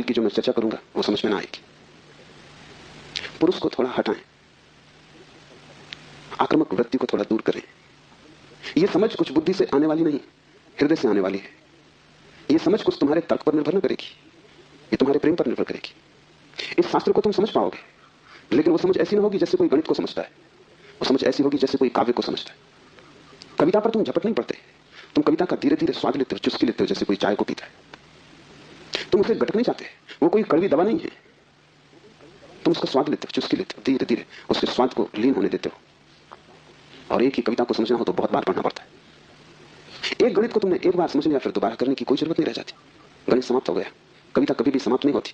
कल की जो मैं चर्चा करूंगा वो समझ में ना आएगी। पुरुष को थोड़ा हटाएं, आक्रामक वृत्ति को थोड़ा दूर करें। यह समझ कुछ बुद्धि से आने वाली नहीं, हृदय से आने वाली है। यह समझ कुछ तुम्हारे तर्क पर निर्भर न करेगी, ये तुम्हारे प्रेम पर निर्भर करेगी। इस शास्त्र को तुम समझ पाओगे, लेकिन वो समझ ऐसी ना होगी जैसे कोई गणित को समझता है, वो समझ ऐसी होगी जैसे कोई काव्य को समझता है। कविता पर तुम झपट नहीं पड़ते, तुम कविता का धीरे धीरे स्वाद लेते हो, चुस्की लेते हो, जैसे कोई चाय को पीता है। तुम उसे घटक नहीं चाहते, वो कोई कड़वी दवा नहीं है। तुम उसका स्वाद लेते हो, चुस्की लेते हो, धीरे धीरे उसके स्वाद को लीन होने देते हो। और एक ही कविता को समझना हो तो बहुत बार पढ़ना पड़ता है। एक गणित को तुमने एक बार समझ लिया, फिर दोबारा करने की कोई जरूरत नहीं रह जाती। गणित समाप्त हो गया, कविता कभी भी समाप्त नहीं होती,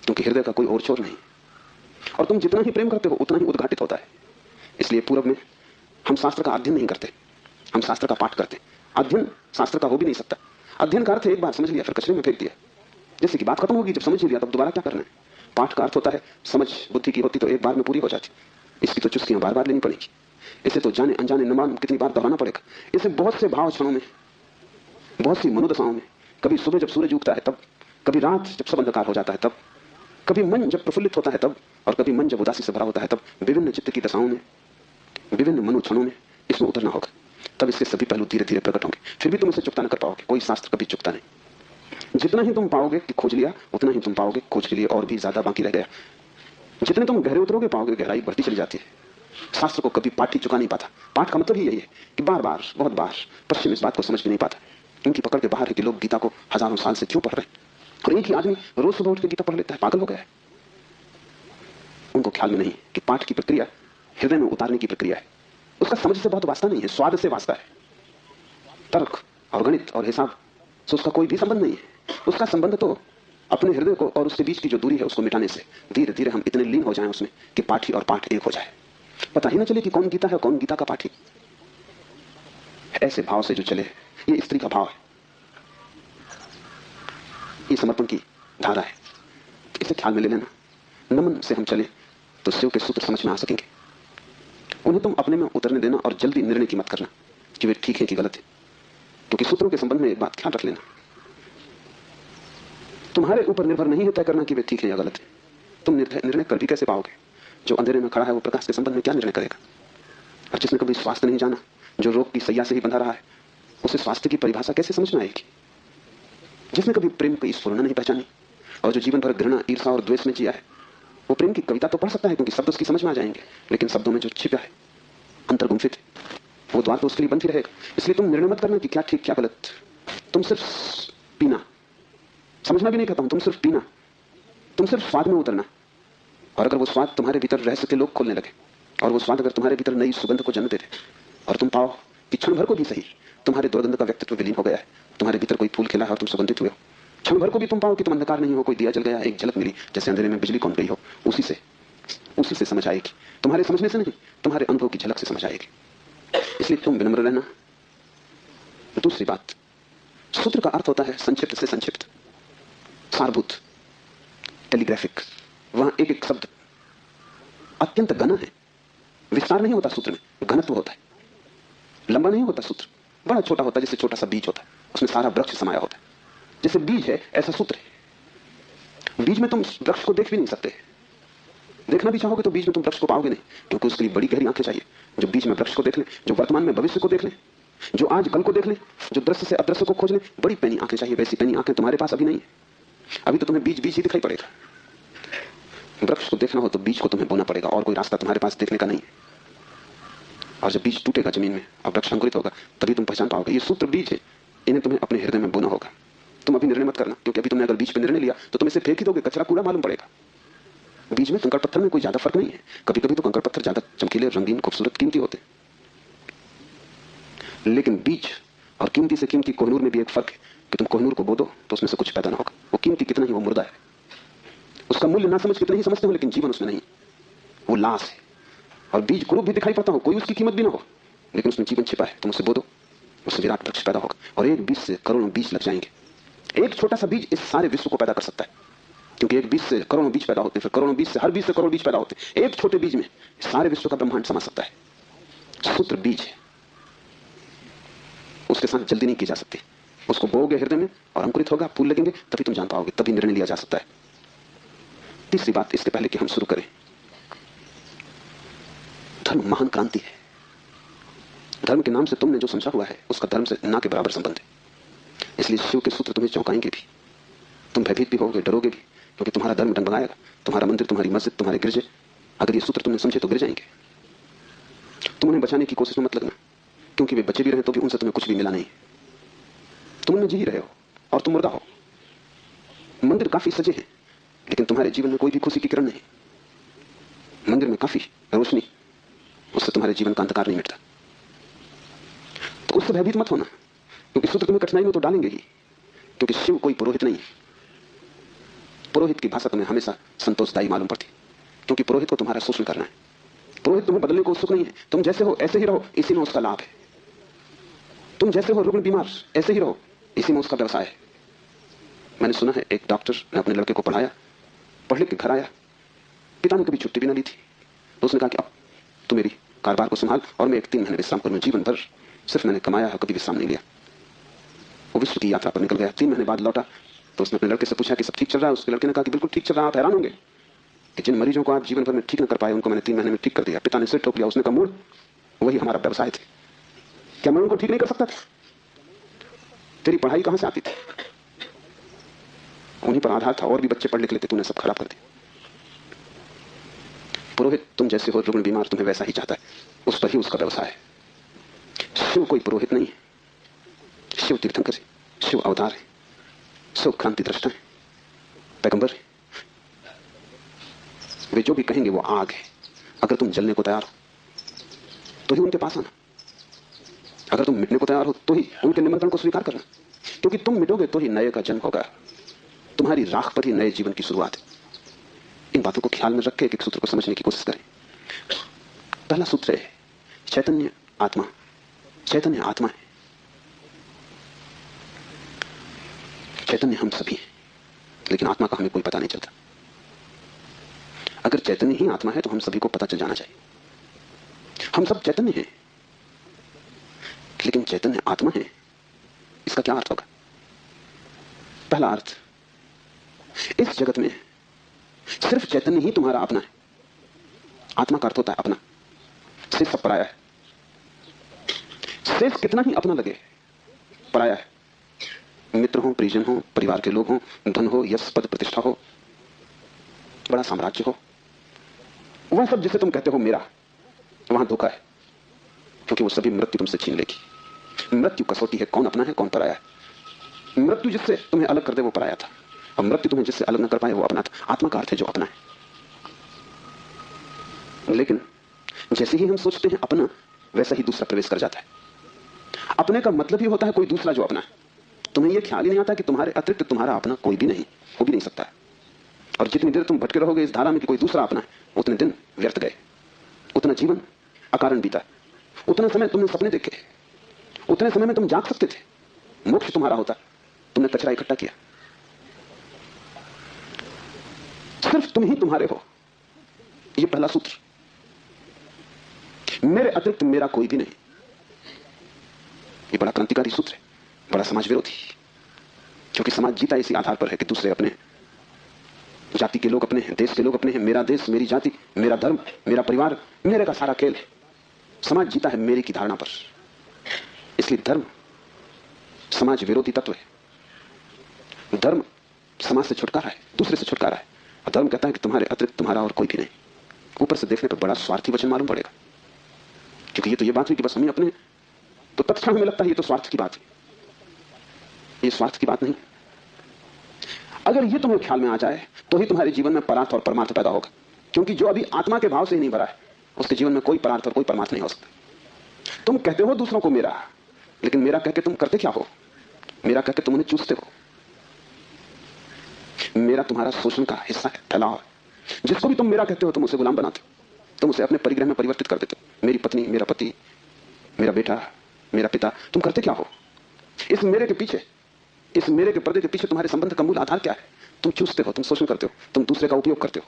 क्योंकि हृदय का कोई और छोर नहीं। और तुम जितना ही प्रेम करते हो उतना ही उद्घाटित होता है। इसलिए पूर्व में हम शास्त्र का अध्ययन नहीं करते, हम शास्त्र का पाठ करते। अध्ययन शास्त्र का हो भी नहीं सकता। अध्ययन का अर्थ एक बार समझ लिया फिर कचरे में फेंक दिया, जैसे कि बात खत्म होगी। जब समझ लिया तब दोबारा क्या करना है। पाठ का अर्थ होता है समझ बुद्धि की होती तो एक बार में पूरी हो जाती, इसकी तो चुस्कियां बार बार लेनी पड़ेगी। इसे तो जाने अनजाने न मालूम कितनी बार दोहराना पड़ेगा। इसे बहुत से भाव क्षणों में, बहुत सी मनोदशाओं में, कभी सुबह जब सूरज उगता है तब, कभी रात जब सब अंधकार हो जाता है तब, कभी मन जब प्रफुल्लित होता है तब, और कभी मन जब उदासी से भरा होता है तब, विभिन्न चित्त की दशाओं में, विभिन्न मनोक्षणों में इसमें उतरना होगा। तब इसके सभी पहलू धीरे धीरे प्रकट होंगे। फिर भी तुम इसे चुकता न कर पाओगे, कोई शास्त्र कभी चुकता नहीं। जितना ही तुम पाओगे कि खोज लिया, उतना ही तुम पाओगे खोज के लिए और भी ज्यादा बाकी रह गया। जितने तुम गहरे उतरोगे पाओगे गहराई बढ़ती चली जाती है। शास्त्र को कभी पाठ ही चुका नहीं पाता। पाठ का मतलब ही यही है कि बार बार, बहुत बार पश्चिम इस बात को समझ भी नहीं पाता। इनकी पकड़ के बाहर है कि लोग गीता को हजारों साल से क्यों पढ़ रहे हैं, और एक ही आदमी रोज सुबह उठ के गीता पढ़ लेता है, पागल हो गया है। उनको ख्याल में नहीं कि पाठ की प्रक्रिया हृदय में उतारने की प्रक्रिया है। उसका समझ से बहुत वास्ता नहीं है, स्वाद से वास्ता है। तर्क और गणित और हिसाब से उसका कोई भी संबंध नहीं है। उसका संबंध तो अपने हृदय को और उसके बीच की जो दूरी है उसको मिटाने से। धीरे धीरे हम इतने लीन हो जाएं उसमें कि पाठी और पाठ एक हो जाए, पता ही ना चले कि कौन गीता है कौन गीता का पाठी। ऐसे भाव से जो चले, ये स्त्री का भाव है, ये समर्पण की धारा है। इसे ख्याल में ले लेना। नमन से हम चले तो शिव के सूत्र समझ में आ सकेंगे। उन्हें तुम अपने में उतरने देना और जल्दी निर्णय की मत करना कि वे ठीक है कि गलत है, क्योंकि सूत्रों के संबंध में एक बात ख्याल रख लेना, तुम्हारे ऊपर निर्भर नहीं है तय करना कि वे ठीक है या गलत है। तुम निर्णय कर भी कैसे पाओगे? जो अंधेरे में खड़ा है वो प्रकाश के संबंध में क्या निर्णय करेगा? और जिसने कभी स्वास्थ्य नहीं जाना, जो रोग की सैया से ही बंधा रहा है, उसे स्वास्थ्य की परिभाषा कैसे समझ में आएगी? जिसने कभी प्रेम की स्फुरना नहीं पहचानी और जो जीवन भर घृणा, ईर्षा और द्वेष में जिया है, वो प्रेम की कविता तो पढ़ सकता है क्योंकि शब्द उसकी समझ में आ जाएंगे, लेकिन शब्दों में जो छिपा है, अंतर गुम्फित है, वो द्वार तो उसके लिए बंद ही रहेगा। इसलिए तुम निर्णय मत करना कि क्या ठीक क्या गलत। तुम सिर्फ पीना, समझना भी नहीं कहता हूं, तुम सिर्फ पीना, तुम सिर्फ स्वाद में उतरना। और अगर वो स्वाद तुम्हारे भीतर रहस्य के लोग खोलने लगे, और वो स्वाद अगर तुम्हारे भीतर नई सुगंध को जन्म दे दे, और तुम पाओ कि क्षण भर को भी सही तुम्हारे दुर्गंध का व्यक्तित्व विलीन हो गया है, तुम्हारे भीतर कोई फूल खिला है और तुम सुगंधित हुए हो, क्षण भर को भी तुम पाओ कि तुम अंधकार नहीं हो, कोई दिया जल गया, एक झलक मिली जैसे अंधेरे में बिजली कौन गई हो, उसी से समझ आएगी। तुम्हारे समझने से नहीं, तुम्हारे अनुभव की झलक से समझ आएगी। इसलिए तुम विनम्र रहना। दूसरी बात, सूत्र का अर्थ होता है संक्षिप्त से संक्षिप्त, सारभूत, टेलीग्राफिक। वहां एक एक शब्द अत्यंत घना है। विस्तार नहीं होता सूत्र में, घनत्व होता है। लंबा नहीं होता सूत्र, बड़ा छोटा होता है, जैसे छोटा सा बीज होता है, उसमें सारा वृक्ष समाया होता है। जैसे बीज है ऐसा सूत्र है। बीज में तुम वृक्ष को देख भी नहीं सकते, देखना भी चाहोगे तो बीज में तुम वृक्ष को पाओगे नहीं, क्योंकि उसके लिए बड़ी गहरी आंखें चाहिए जो बीज में वृक्ष को देख ले, जो वर्तमान में भविष्य को देख ले, जो आज कल को देख ले, जो दृश्य से अदृश्य को खोज ले। बड़ी पैनी आंखें चाहिए। वैसी पैनी आंखें तुम्हारे पास अभी नहीं है। अभी तो तुम्हें बीज बीज ही दिखाई पड़ेगा। वृक्ष को देखना हो तो बीज को तुम्हें बोना पड़ेगा, और कोई रास्ता तुम्हारे पास देखने का नहीं है। और जब बीज टूटेगा जमीन में और वृक्ष अंकुरित होगा, तभी तुम पहचान पाओगे ये सूत्र बीज है, इन्हें तुम्हें अपने हृदय में बोना होगा। तुम अभी निर्णय मत करना, क्योंकि अभी तुमने अगर बीज पर निर्णय लिया तो तुम इसे फेंक ही दोगे, कचरा कूड़ा मालूम पड़ेगा। बीज में कंकड़ पत्थर में कोई ज्यादा फर्क नहीं है। कभी कभी तो कंकड़ पत्थर ज्यादा चमकीले, रंगीन, खूबसूरत, कीमती होते, लेकिन बीज और कीमती से कीमती कोहिनूर में भी एक फर्क है कि तुम कोहिनूर को बो दो तो उसमें से कुछ पैदा ना होगा। वो कीमती कितना ही वो मुर्दा है, उसका मूल्य ना समझ कितना ही समझते हो, लेकिन जीवन उसमें नहीं, वो लाश है। और बीज कुरूप भी दिखाई पड़ता हो, कोई उसकी कीमत भी ना हो, लेकिन उसमें जीवन छिपा है। तुम उसे बो दो, उससे विराट वृक्ष पैदा होगा। और एक बीज से करोड़ों बीज लग जाएंगे। एक छोटा सा बीज इस सारे विश्व को पैदा कर सकता है, क्योंकि एक बीज से करोड़ों बीज पैदा होते हैं, फिर करोड़ों बीज से हर बीज से करोड़ बीज पैदा होते हैं। एक छोटे बीज में सारे विश्व का ब्रह्मांड समा सकता है। सूत्र बीज है, उसके साथ जल्दी नहीं की जा सकती। उसको बोओगे हृदय में और अंकुरित होगा, फूल लगेंगे, तभी तुम जान पाओगे, तभी निर्णय लिया जा सकता है। तीसरी बात, इसके पहले कि हम शुरू करें, धर्म महान क्रांति है। धर्म के नाम से तुमने जो समझा हुआ है उसका धर्म से ना के बराबर संबंध है। इसलिए शिव के सूत्र तुम्हें चौंकाएंगे भी, तुम भयभीत भी होगे, डरोगे भी, क्योंकि तुम्हारा धर्म डगमगाएगा। तुम्हारा मंदिर, तुम्हारी मस्जिद, तुम्हारे गिरजे, अगर ये सूत्र तुमने समझे तो गिर जाएंगे। तुम उन्हें बचाने की कोशिश में मत लगना, क्योंकि वे बचे भी रहे तो भी उनसे तुम्हें कुछ भी मिला नहीं। तुम उनमें जी ही रहे हो और तुम मुर्दा हो। मंदिर काफी सजे हैं, लेकिन तुम्हारे जीवन में कोई भी खुशी की किरण नहीं। मंदिर में काफी रोशनी, उससे तुम्हारे जीवन का अंधकार नहीं मिटता। तो उससे भयभीत मत होना, क्योंकि सूत्र तुम्हें कठिनाई में तो डालेंगे ही, क्योंकि शिव कोई पुरोहित नहीं है। पुरोहित की भाषा तुम्हें हमेशा संतोषदायी मालूम पड़ती, क्योंकि पुरोहित को तुम्हारा शोषण करना है। पुरोहित तुम्हें बदलने को उत्सुक नहीं है। तुम जैसे हो ऐसे ही रहो, इसी में उसका लाभ है। तुम जैसे हो रुग्ण बीमार, ऐसे ही रहो, इसी में उसका व्यवसाय है। मैंने सुना है एक डॉक्टर ने अपने लड़के को पढ़ाया, पढ़ लिख के घर आया, पिता ने कभी छुट्टी भी ना ली थी, तो उसने कहा कि अब तू मेरी कारोबार को संभाल और मैं 1-3 महीने विश्राम करूं। जीवन भर सिर्फ मैंने कमाया है, कभी विश्राम नहीं लिया। वो विश्व की यात्रा पर निकल गया। 3 महीने बाद लौटा तो उसने अपने लड़के से पूछा कि सब ठीक चल रहा है। उसके लड़के ने कहा कि बिल्कुल ठीक चल रहा है। आप हैरान होंगे कि जिन मरीजों को आप जीवन भर में ठीक न कर पाए, उनको मैंने 3 महीने में ठीक कर दिया। पिता ने सिर ठोक लिया। उसने कहा, मूड, वही हमारा व्यवसाय थे। क्या मैं उनको ठीक नहीं कर सकता था? तेरी पढ़ाई कहां से आती थी? उन्हीं पर आधार था, और भी बच्चे पढ़ लिख लेते, तूने सब खराब कर दिया। पुरोहित तुम जैसे हो रुग्ण बीमार, तुम्हें वैसा ही चाहता है, उस पर ही उसका व्यवसाय है। शिव कोई पुरोहित नहीं है। शिव तीर्थंकर है, शिव अवतार है, शिव क्रांति दृष्टा है, पैगंबर है। वे जो भी कहेंगे वो आग है। अगर तुम जलने को तैयार हो तो ही उनके पास आना। अगर तुम मिटने को तैयार हो तो ही उनके निमंत्रण को स्वीकार करना, क्योंकि तुम मिटोगे तो ही नए का जन्म होगा। तुम्हारी राख पर ही नए जीवन की शुरुआत है। इन बातों को ख्याल में रख के एक सूत्र को समझने की कोशिश करें। पहला सूत्र है चैतन्य आत्मा। चैतन्य आत्मा है। चैतन्य हम सभी हैं, लेकिन आत्मा का हमें कोई पता नहीं चलता। अगर चैतन्य ही आत्मा है तो हम सभी को पता चल जाना चाहिए। हम सब चैतन्य हैं, लेकिन चैतन्य आत्मा है, इसका क्या अर्थ होगा? पहला अर्थ, इस जगत में सिर्फ चैतन्य ही तुम्हारा अपना है। आत्मा का अर्थ होता है अपना, सिर्फ सब पराया है। शेष कितना ही अपना लगे, पराया है। मित्र हो, परिजन हो, परिवार के लोग हो, धन हो, यश, पद, प्रतिष्ठा हो, बड़ा साम्राज्य हो, वह सब जिसे तुम कहते हो मेरा, वहां धोखा है, क्योंकि वो सभी मृत्यु तुमसे छीन लेगी। मृत्यु कसौटी है, कौन अपना है कौन पराया है। मृत्यु जिससे तुम्हें अलग कर दे वो पराया था, और मृत्यु तुम्हें जिससे अलग न कर पाए वो अपना था। आत्मा का अर्थ है जो अपना है। लेकिन जैसे ही हम सोचते हैं अपना, वैसा ही दूसरा प्रवेश कर जाता है। अपने का मतलब ही होता है कोई दूसरा जो अपना है। तुम्हें यह ख्याल ही नहीं आता कि तुम्हारे अतिरिक्त तुम्हारा अपना कोई भी नहीं, हो भी नहीं सकता है। और जितनी देर तुम भटके रहोगे इस धारा में कि कोई दूसरा अपना है, उतने दिन व्यर्थ गए, उतना जीवन अकारण बीता। उतना समय तुमने सपने देखे, उतने समय में तुम जाग सकते थे, मोक्ष तुम्हारा होता, तुमने कचरा इकट्ठा किया। सिर्फ तुम ही तुम्हारे हो, यह पहला सूत्र। मेरे अतिरिक्त मेरा कोई भी नहीं। यह बड़ा क्रांतिकारी सूत्र है, बड़ा समाज विरोधी, क्योंकि समाज जीता इसी आधार पर है कि दूसरे अपने, जाति के लोग अपने हैं, देश के लोग अपने हैं। मेरा देश, मेरी जाति, मेरा धर्म, मेरा परिवार, मेरे का सारा खेल है। समाज जीता है मेरी की धारणा पर। इसलिए धर्म समाज विरोधी तत्व है। धर्म समाज से छुटकारा है, दूसरे से छुटकारा है। और धर्म कहता है कि तुम्हारे अतिरिक्त तुम्हारा और कोई भी नहीं। ऊपर से देखने पर बड़ा स्वार्थी वचन मालूम पड़ेगा, क्योंकि ये तो ये बात हुई कि बस हम ही अपने, तो तत्क्षण हमें लगता है ये तो स्वार्थ की बात है। ये स्वार्थ की बात नहीं। अगर ये तुम्हें ख्याल में आ जाए तो ही तुम्हारे जीवन में परार्थ और परमार्थ पैदा होगा, क्योंकि जो अभी आत्मा के भाव से ही नहीं भरा है उसके जीवन में कोई परार्थ और कोई परमार्थ नहीं हो सकता। तुम कहते हो दूसरों को मेरा, लेकिन मेरा कहकर तुम करते क्या हो? मेरा कहकर तुम उन्हें चूसते हो। मेरा तुम्हारा शोषण का हिस्सा है, फैलाव है। जिसको भी तुम मेरा कहते हो तुम उसे गुलाम बनाते हो, तुम उसे अपने परिग्रह में परिवर्तित कर देते हो। मेरी पत्नी, मेरा पति, मेरा बेटा, मेरा पिता, तुम करते क्या हो? इस मेरे के पीछे, इस मेरे के पर्दे के पीछे तुम्हारे संबंध का मूल आधार क्या है? तुम चूसते हो, तुम शोषण करते हो, तुम दूसरे का उपयोग करते हो।